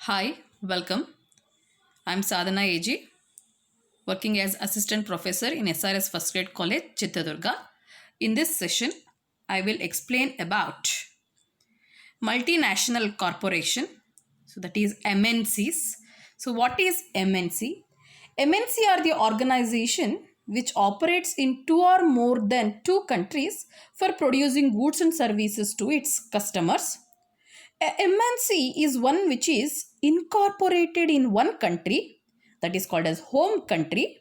Hi, welcome. I'm Sadhana AG, working as Assistant Professor in SRS First Grade College, Chittadurga. In this session, I will explain about multinational corporation. So that is MNCs. So what is MNC? MNC are the organization which operates in two or more than two countries for producing goods and services to its customers. A MNC is one which is incorporated in one country, that is called as home country,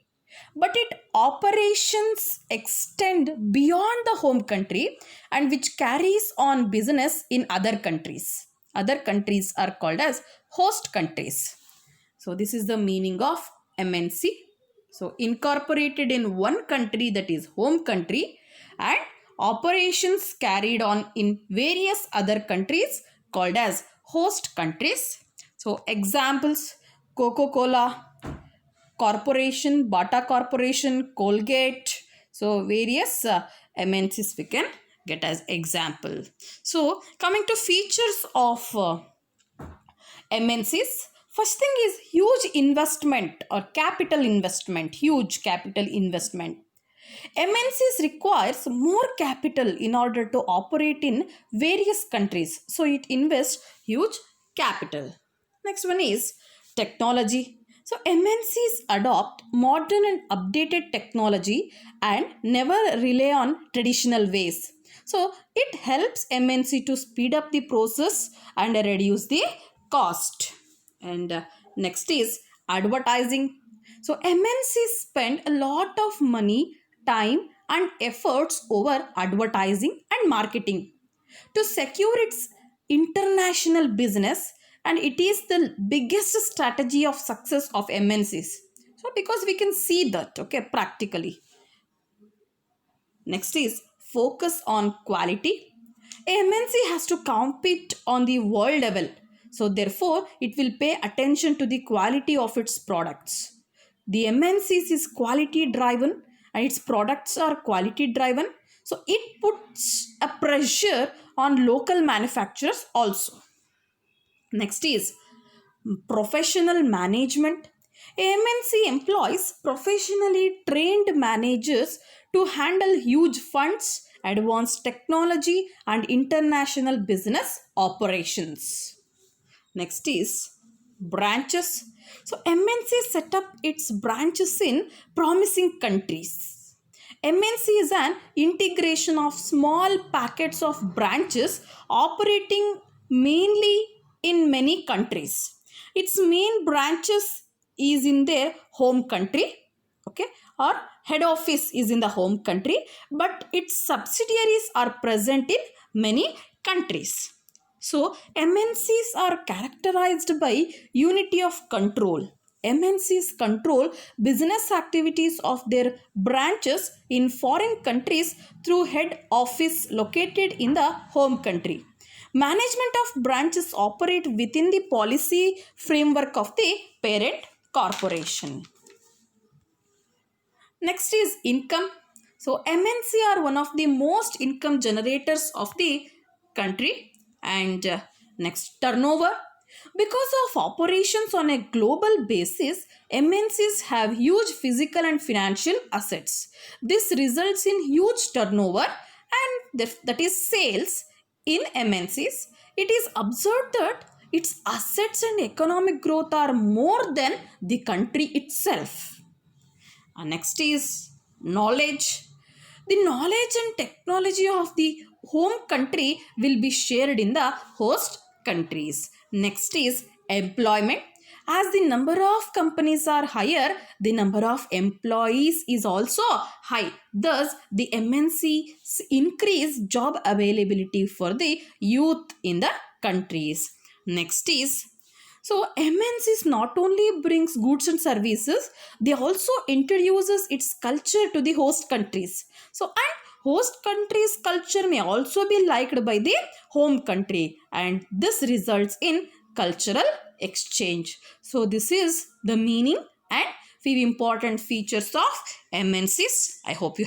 but its operations extend beyond the home country and which carries on business in other countries. Other countries are called as host countries. So this is the meaning of MNC. So incorporated in one country, that is home country, and operations carried on in various other countries called as host countries. So examples: Coca-Cola Corporation, Bata Corporation, Colgate. So various MNCs we can get as example. So coming to features of MNCs, first thing is huge investment or capital investment, huge capital investment. MNCs requires more capital in order to operate in various countries. So it invests huge capital. Next one is technology. So MNCs adopt modern and updated technology and never rely on traditional ways. So it helps MNC to speed up the process and reduce the cost. And next is advertising. So MNCs spend a lot of money, time and efforts over advertising and marketing to secure its international business, and it is the biggest strategy of success of MNCs. So because we can see that, okay, practically. Next is focus on quality. A MNC has to compete on the world level. So therefore, it will pay attention to the quality of its products. The MNCs is quality driven and its products are quality driven. So it puts a pressure on local manufacturers also. Next is professional management. MNC employs professionally trained managers to handle huge funds, advanced technology, and international business operations. Next is branches. So MNC set up its branches in promising countries. MNC is an integration of small packets of branches operating mainly in many countries. Its main branches is in their home country, okay, or head office is in the home country, but its subsidiaries are present in many countries. So MNCs are characterized by unity of control. MNCs control business activities of their branches in foreign countries through head office located in the home country. Management of branches operate within the policy framework of the parent corporation. Next is income. So MNC are one of the most income generators of the country. And next, turnover. Because of operations on a global basis, MNCs have huge physical and financial assets. This results in huge turnover, and that is sales in MNCs. It is observed that its assets and economic growth are more than the country itself. Next is knowledge. The knowledge and technology of the home country will be shared in the host countries. Next is employment. As the number of companies are higher, the number of employees is also high. Thus, the MNCs increase job availability for the youth in the countries. Next is, so MNCs not only brings goods and services, they also introduces its culture to the host countries. So and host countries' culture may also be liked by the home country, and this results in cultural exchange. So this is the meaning and few important features of MNCs. I hope you